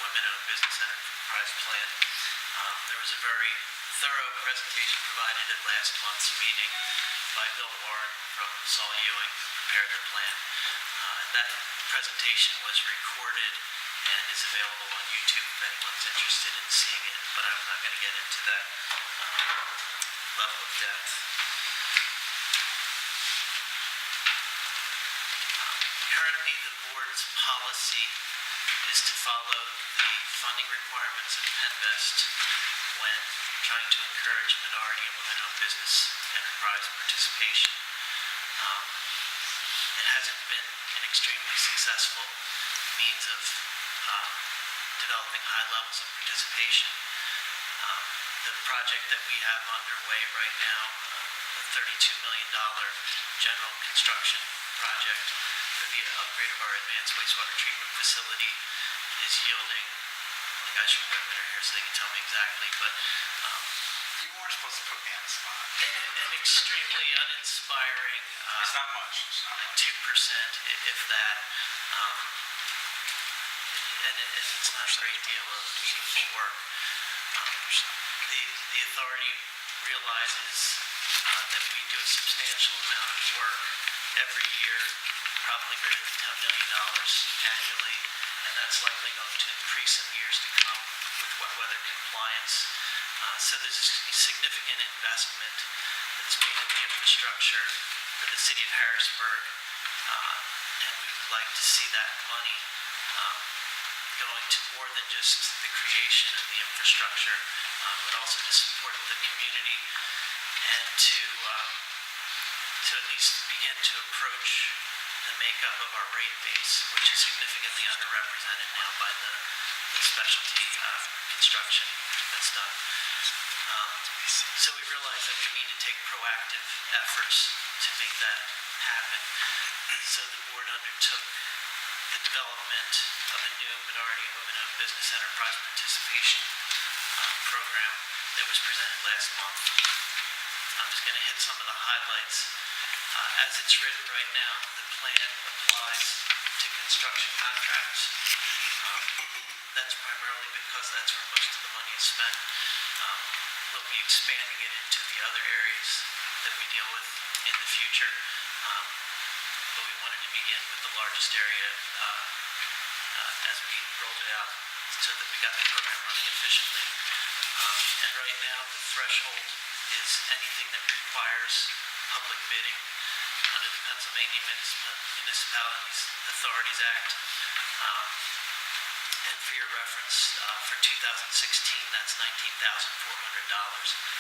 women-owned business enterprise plan. There was a very thorough presentation provided at last month's meeting by Bill Warren from Saul Ewing, who prepared the plan. That presentation was recorded and is available on YouTube if anyone's interested in seeing it, but I'm not going to get into that level of depth. Currently, the board's policy is to follow the funding requirements of Penvest when trying to encourage minority and women-owned business enterprise participation. It hasn't been an extremely successful means of developing high levels of participation. The project that we have underway right now, a $32 million general construction project for the upgrade of our advanced wastewater treatment facility, is yielding, the guys from Governor here so they can tell me exactly, but you weren't supposed to put me on the spot. An extremely uninspiring, it's not much. It's not much. 2%, if that, and it's not a great deal of meaningful work. The authority realizes that we do a substantial amount of work every year, probably greater than $10 million annually, and that's likely going to increase in the years to come with wet weather compliance. So there's a significant investment that's made in the infrastructure for the city of Harrisburg, and we would like to see that money going to more than just the creation of the infrastructure, but also to support the community and to at least begin to approach the makeup of our rate base, which is significantly underrepresented now by the specialty construction that's done. So we realize that we need to take proactive efforts to make that happen. So the board undertook the development of a new minority and women-owned business enterprise participation program that was presented last month. I'm just going to hit some of the highlights. As it's written right now, the plan applies to construction contracts. That's primarily because that's where most of the money is spent. We'll be expanding it into the other areas that we deal with in the future, but we wanted to begin with the largest area as we rolled it out so that we got the program running efficiently. And right now, the threshold is anything that requires public bidding under the Pennsylvania Municipalities Authorities Act. And for your reference, for 2016, that's $19,400.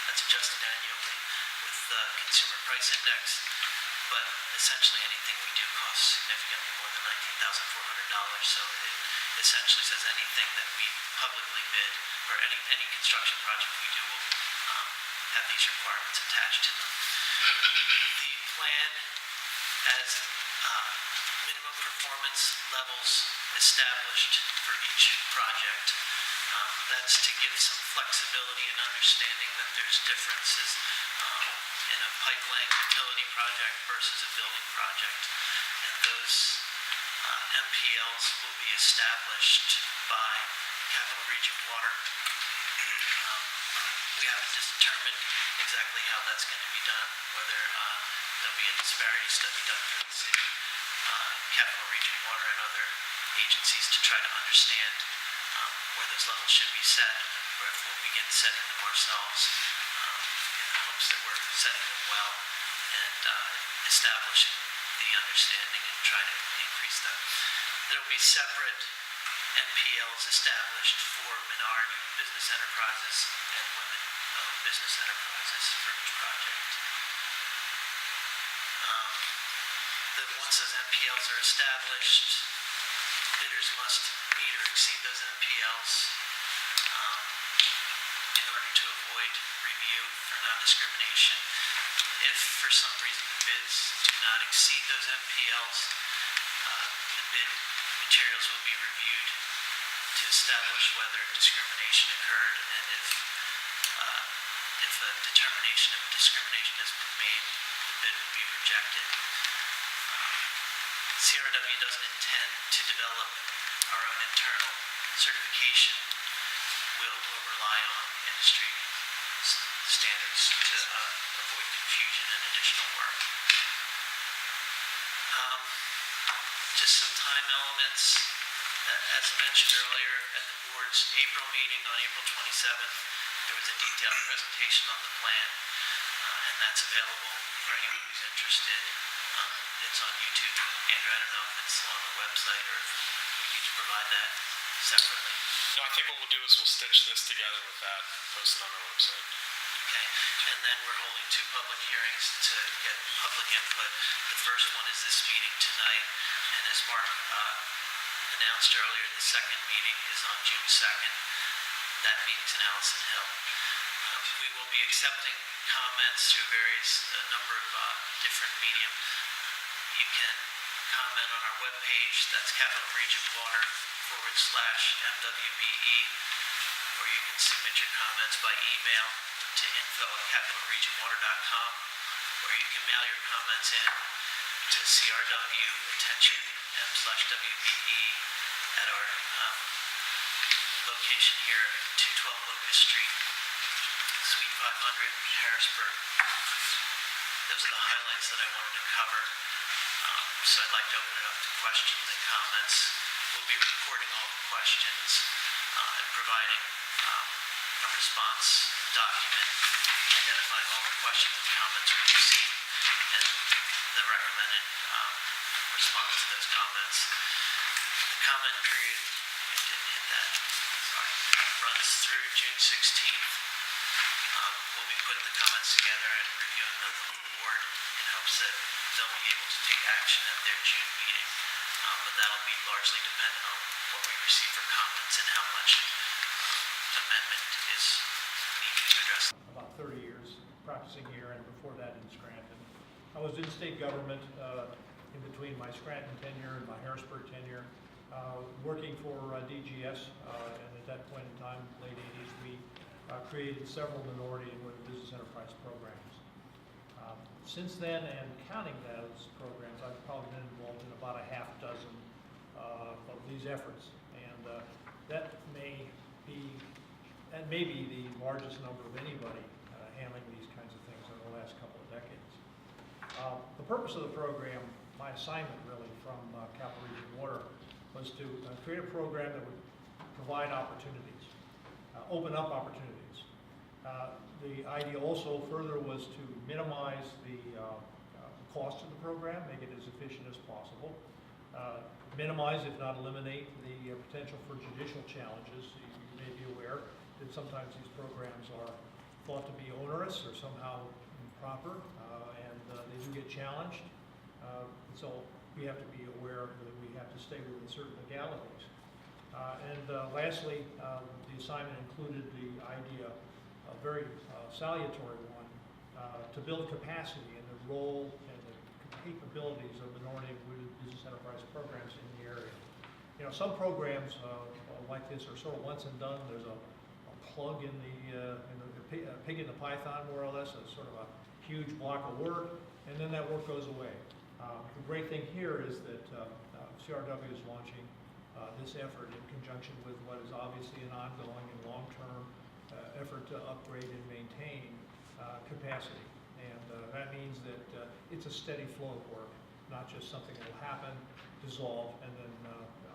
That's adjusted annually with the Consumer Price Index, but essentially anything we do costs significantly more than $19,400. So it essentially says anything that we publicly bid or any construction project we do will have these requirements attached to them. The plan has minimum performance levels established for each project. That's to give some flexibility and understanding that there's differences in a pipeline utility project versus a building project. And those MPLs will be established by Capital Region Water. We haven't determined exactly how that's going to be done, whether there'll be a disparity study done for the city, Capital Region Water, and other agencies to try to understand where those levels should be set, or if we'll begin setting them ourselves in the hopes that we're setting them well and establishing the understanding and try to increase them. There will be separate MPLs established for minority business enterprises and women-owned business enterprises for each project. Once those MPLs are established, bidders must meet or exceed those MPLs in order to avoid review for non-discrimination. If for some reason the bids do not exceed those MPLs, the bid materials will be reviewed to establish whether discrimination occurred, and if a determination of discrimination has been made, the bid will be rejected. CRW doesn't intend to develop our own internal certification will rely on industry standards to avoid confusion and additional work. Just some time elements. As mentioned earlier, at the board's April meeting on April 27th, there was a detailed presentation on the plan, and that's available for anyone who's interested. It's on YouTube. Andrew, I don't know if it's on the website or if we need to provide that separately. No, I think what we'll do is we'll stitch this together with that and post it on our website. Okay, and then we're holding 2 public hearings to get public input. The first one is this meeting tonight, and as Mark announced earlier, the second meeting is on June 2nd. That meeting's in Allison Hill. We will be accepting comments through a number of different medium. You can comment on our webpage, that's Capital Region Water /MWBE, or you can submit your comments by email to info@capitalregionwater.com, or you can mail your comments in to CRW attention M/WBE at our location here at 212 Locust Street, Suite 500, Harrisburg. Those are the highlights that I wanted to cover. So I'd like to open it up to questions and comments. We'll be recording all the questions and providing a response document identifying all the questions and comments we received and the recommended response to those comments. The comment period, I didn't hit that, sorry, runs through June 16th. We'll be putting the comments together and reviewing them with the board in hopes that they'll be able to take action at their June meeting. But that'll be largely dependent on what we receive for comments and how much amendment is needed to address. About 30 years practicing here, and before that in Scranton. I was in state government in between my Scranton tenure and my Harrisburg tenure, working for DGS, and at that point in time, late 80s, we created several minority and women business enterprise programs. Since then, and counting those programs, I've probably been involved in about a half dozen of these efforts, and that may be the largest number of anybody handling these kinds of things in the last couple of decades. The purpose of the program, my assignment really from Capital Region Water, was to create a program that would provide opportunities, open up opportunities. The idea also further was to minimize the cost of the program, make it as efficient as possible, minimize, if not eliminate, the potential for judicial challenges. You may be aware that sometimes these programs are thought to be onerous or somehow improper, and they do get challenged. So we have to be aware that we have to stay within certain legalities. Lastly, the assignment included the idea, a very salutary one, to build capacity in the role and the capabilities of minority and women business enterprise programs in the area. You know, some programs like this are sort of once and done. There's a plug in the pig in the python, more or less, a sort of a huge block of work, and then that work goes away. The great thing here is that CRW is launching this effort in conjunction with what is obviously an ongoing and long-term effort to upgrade and maintain capacity. And that means that it's a steady flow of work, not just something that will happen, dissolve, and then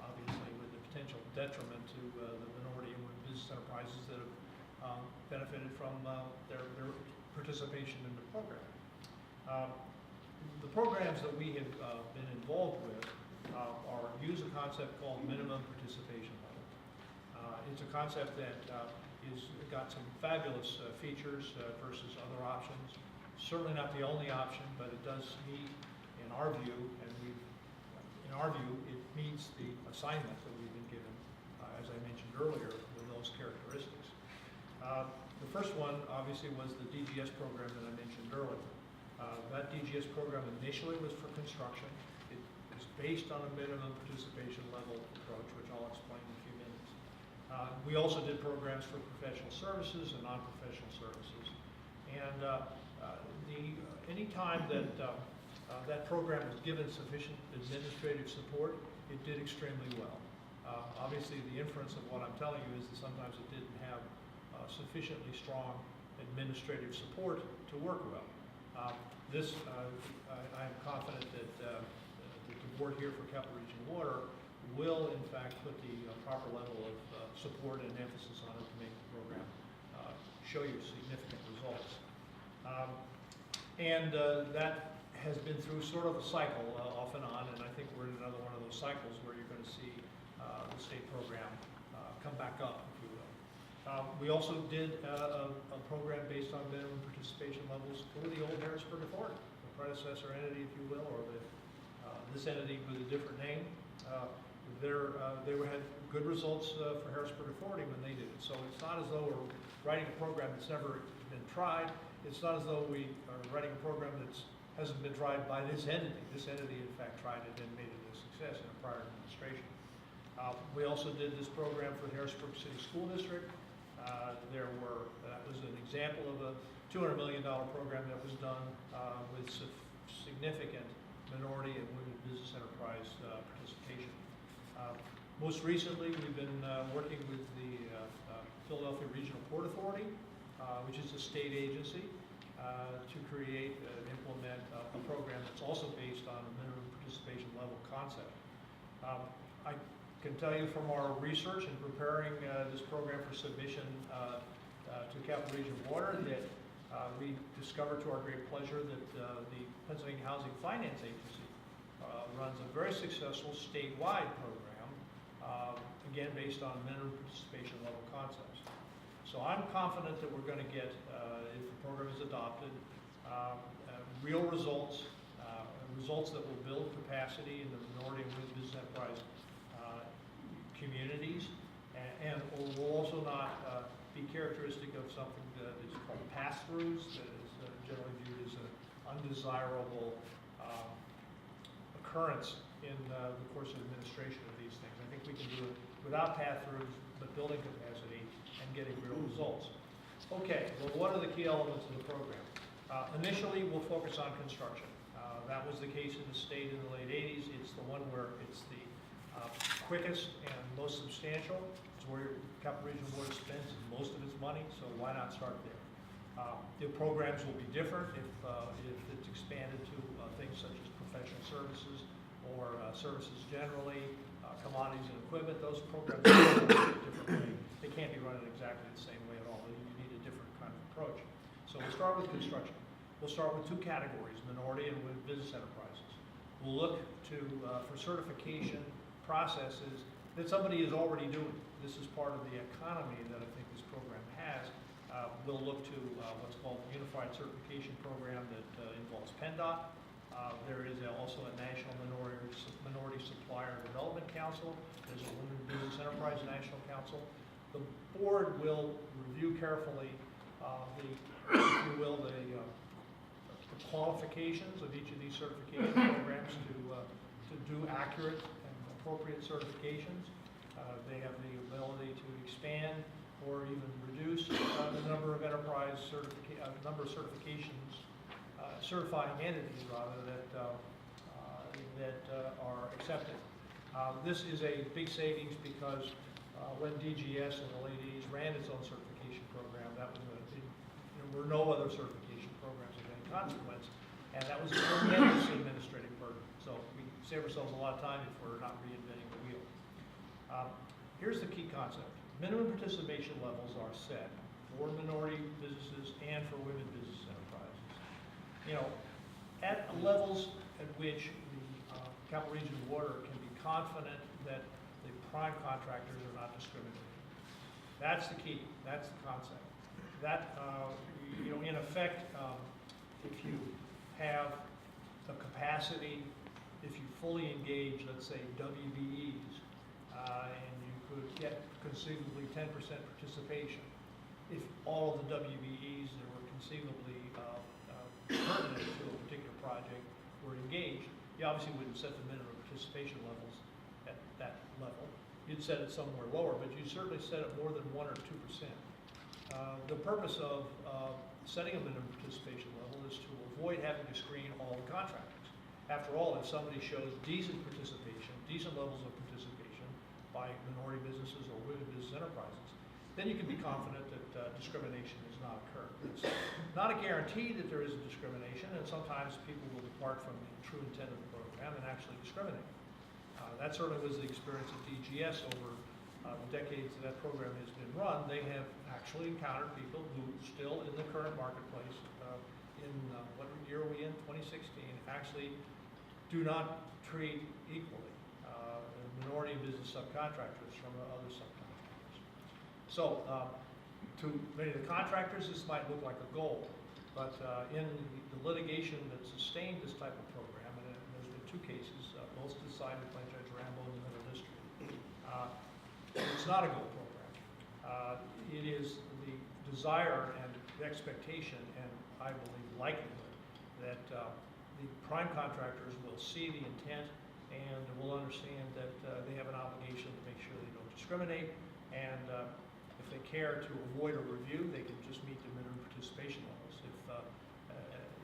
obviously with the potential detriment to the minority and women business enterprises that have benefited from their participation in the program. The programs that we have been involved with use a concept called minimum participation level. It's a concept that is got some fabulous features versus other options. Certainly not the only option, but it does meet, in our view, it meets the assignment that we've been given, as I mentioned earlier, with those characteristics. The first one, obviously, was the DGS program that I mentioned earlier. That DGS program initially was for construction. It is based on a minimum participation level approach, which I'll explain in a few minutes. We also did programs for professional services and non-professional services. And any time that that program was given sufficient administrative support, it did extremely well. Obviously, the inference of what I'm telling you is that sometimes it didn't have sufficiently strong administrative support to work well. I am confident that the board here for Capital Region Water will in fact put the proper level of support and emphasis on it to make the program show you significant results. That has been through sort of a cycle off and on, and I think we're in another one of those cycles where you're going to see the state program come back up, if you will. We also did a program based on minimum participation levels for the old Harrisburg Authority, the predecessor entity, if you will, or this entity with a different name. They had good results for Harrisburg Authority when they did it. So it's not as though we're writing a program that's never been tried. It's not as though we are writing a program that hasn't been tried by this entity. This entity, in fact, tried it and made it a success in a prior administration. We also did this program for the Harrisburg City School District. That was an example of a $200 million program that was done with significant minority and women business enterprise participation. Most recently, we've been working with the Philadelphia Regional Port Authority, which is a state agency, to create and implement a program that's also based on a minimum participation level concept. I can tell you from our research in preparing this program for submission to Capital Region Water that we discovered to our great pleasure that the Pennsylvania Housing Finance Agency runs a very successful statewide program, again based on minimum participation level concepts. So I'm confident that we're going to get, if the program is adopted, real results, results that will build capacity in the minority and women business enterprise communities, and will also not be characteristic of something that is called pass-throughs, that is generally viewed as an undesirable occurrence in the course of administration of these things. I think we can do it without pass-throughs, but building capacity and getting real results. Okay, well, what are the key elements of the program? Initially, we'll focus on construction. That was the case in the state in the late 80s. It's the one where it's the quickest and most substantial. It's where Capital Region Water spends most of its money, so why not start there? The programs will be different if it's expanded to things such as professional services or services generally, commodities and equipment. Those programs are run a different way. They can't be run in exactly the same way at all. You need a different kind of approach. So we'll start with construction. We'll start with two categories, minority and women business enterprises. We'll look for certification processes that somebody is already doing. This is part of the economy that I think this program has. We'll look to what's called the Unified Certification Program that involves PennDOT. There is also a National Minority Supplier Development Council. There's a Women Business Enterprise National Council. The board will review carefully if you will, the qualifications of each of these certification programs to do accurate and appropriate certifications. They have the ability to expand or even reduce the number of certifications, certifying entities rather that are accepted. This is a big savings because when DGS in the late 80s ran its own certification program, that was there were no other certification programs of any consequence, and that was a tremendous administrative burden. So we save ourselves a lot of time if we're not reinventing the wheel. Here's the key concept. Minimum participation levels are set for minority businesses and for women business enterprises. You know, at levels at which the Capital Region Water can be confident that the prime contractors are not discriminating. That's the key. That's the concept. That, you know, in effect, if you have the capacity, if you fully engage, let's say, WBEs, and you could get conceivably 10% participation, if all of the WBEs that were conceivably pertinent to a particular project were engaged, you obviously wouldn't set the minimum participation levels at that level. You'd set it somewhere lower, but you'd certainly set it more than 1 or 2%. The purpose of setting a minimum participation level is to avoid having to screen all the contractors. After all, if somebody shows decent participation, decent levels of participation by minority businesses or women business enterprises, then you can be confident that discrimination has not occurred. It's not a guarantee that there is a discrimination, and sometimes people will depart from the true intent of the program and actually discriminate. That certainly was the experience of DGS over the decades that program has been run. They have actually encountered people who still in the current marketplace, in what year are we in, 2016, actually do not treat equally minority business subcontractors from other subcontractors. So to many of the contractors, this might look like a goal, but in the litigation that sustained this type of program, and there's been two cases, both decided by Judge Rambo in the Middle District, it's not a goal program. It is the desire and the expectation, and I believe likelihood, that the prime contractors will see the intent and will understand that they have an obligation to make sure they don't discriminate, and if they care to avoid a review, they can just meet the minimum participation levels.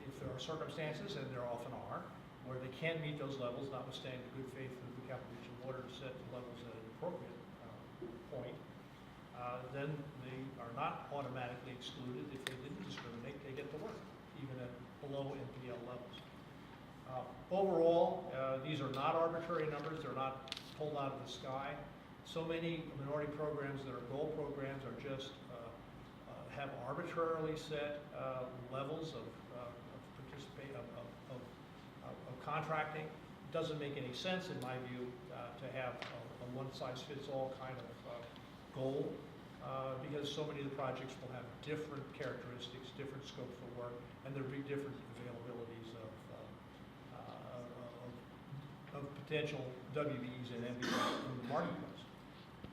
If there are circumstances, and there often are, where they can't meet those levels, notwithstanding the good faith of the Capital Region Water to set the levels at an appropriate point, then they are not automatically excluded. If they didn't discriminate, they get to work, even at below NPL levels. Overall, these are not arbitrary numbers. They're not pulled out of the sky. So many minority programs that are goal programs are just have arbitrarily set levels of contracting. It doesn't make any sense, in my view, to have a one-size-fits-all kind of goal, because so many of the projects will have different characteristics, different scopes of work, and there will be different availabilities of potential WBEs and MBEs in the marketplace.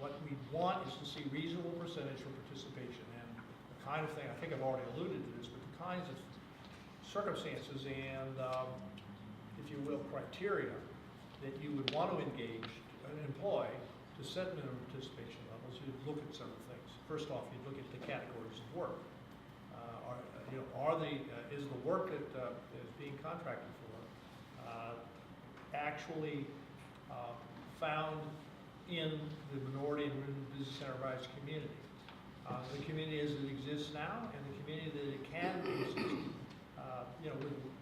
What we want is to see reasonable percentage for participation, and the kind of thing, I think I've already alluded to this, but the kinds of circumstances and, if you will, criteria that you would want to engage and employ to set minimum participation levels, you'd look at several things. First off, you'd look at the categories of work. Is the work that is being contracted for actually found in the minority and women business enterprise community? The community as it exists now, and the community that it can exist,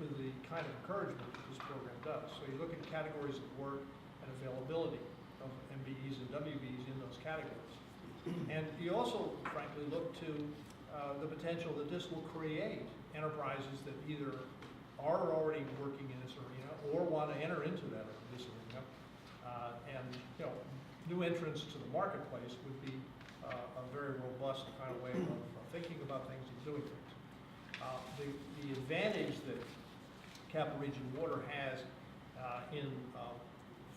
with the kind of encouragement that this program does. So you look at categories of work and availability of MBEs and WBEs in those categories. And you also, frankly, look to the potential that this will create enterprises that either are already working in this arena or want to enter into this arena. New entrants to the marketplace would be a very robust kind of way of thinking about things and doing things. The advantage that Capital Region Water has in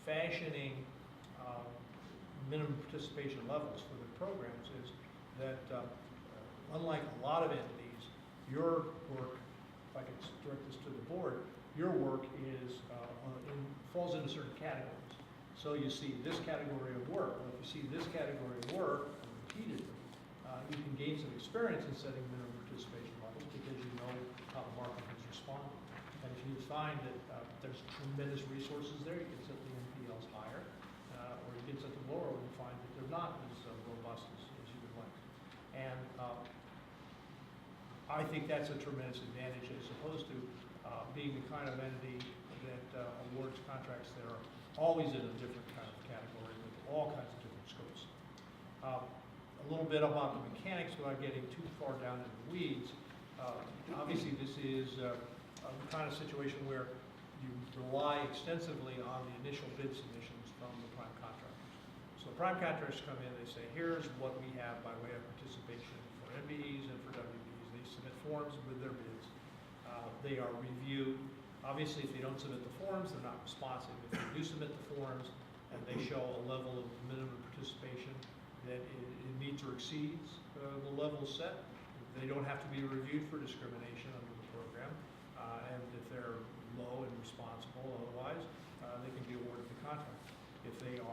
fashioning minimum participation levels for the programs is that unlike a lot of entities, your work, if I can direct this to the board, your work falls into certain categories. So you see this category of work. Well, if you see this category of work repeatedly, you can gain some experience in setting minimum participation levels because you know how the market has responded. And if you find that there's tremendous resources there, you can set the NPLs higher, or you can set them lower when you find that they're not as robust as you would like. And I think that's a tremendous advantage as opposed to being the kind of entity that awards contracts that are always in a different kind of category with all kinds of different scopes. A little bit about the mechanics without getting too far down in the weeds. Obviously, this is a kind of situation where you rely extensively on the initial bid submissions from the prime contractors. So the prime contractors come in, they say, here's what we have by way of participation for MBEs and for WBEs. They submit forms with their bids. They are reviewed. Obviously, if they don't submit the forms, they're not responsive. If they do submit the forms and they show a level of minimum participation that it meets or exceeds the level set, they don't have to be reviewed for discrimination under the program. And if they're low and responsible otherwise, they can be awarded the contract. If they do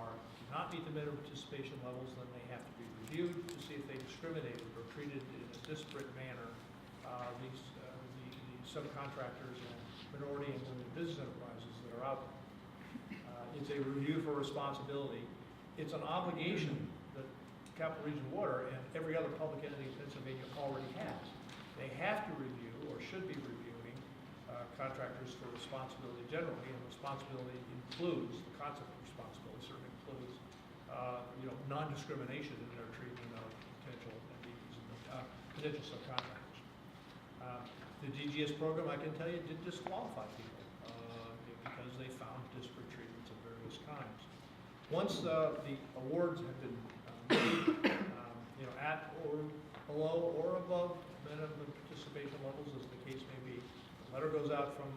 not meet the minimum participation levels, then they have to be reviewed to see if they discriminated or treated in a disparate manner the subcontractors and minority and women business enterprises that are out there. It's a review for responsibility, it's an obligation that Capital Region Water and every other public entity in Pennsylvania already has. They have to review, or should be reviewing, contractors for responsibility generally, and responsibility includes, the concept of responsibility certainly includes, non-discrimination in their treatment of potential entities and potential subcontractors. The DGS program, I can tell you, did disqualify people because they found disparate treatments of various kinds. Once the awards have been made, at or below or above minimum participation levels, as the case may be, the letter goes out from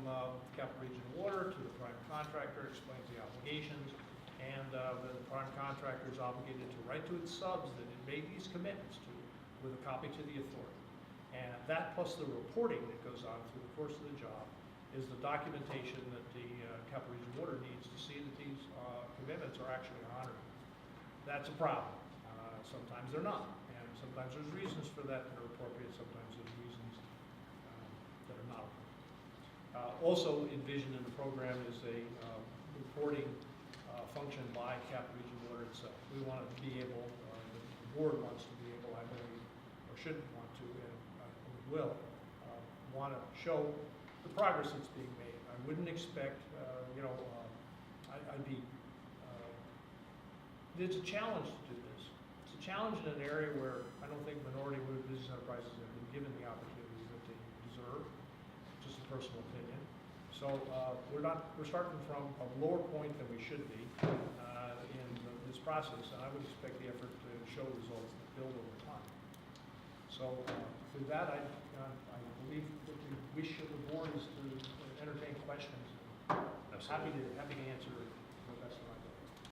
Capital Region Water to the prime contractor, explains the obligations, and the prime contractor is obligated to write to its subs that it made these commitments to, with a copy to the authority. And that plus the reporting that goes on through the course of the job is the documentation that the Capital Region Water needs to see that these commitments are actually honored. That's a problem. Sometimes they're not, and sometimes there's reasons for that that are appropriate, sometimes there's reasons that are not appropriate. Also envisioned in the program is a reporting function by Capital Region Water itself. We want to be able, the board wants to be able, I believe, or should want to, and will, want to show the progress that's being made. I wouldn't expect, I'd be, it's a challenge to do this. It's a challenge in an area where I don't think minority women business enterprises have been given the opportunities that they deserve, just a personal opinion. So we're starting from a lower point than we should be in this process, and I would expect the effort to show results that build over time. So with that, I believe that the wish of the board is to entertain questions. I'm happy to answer the best of my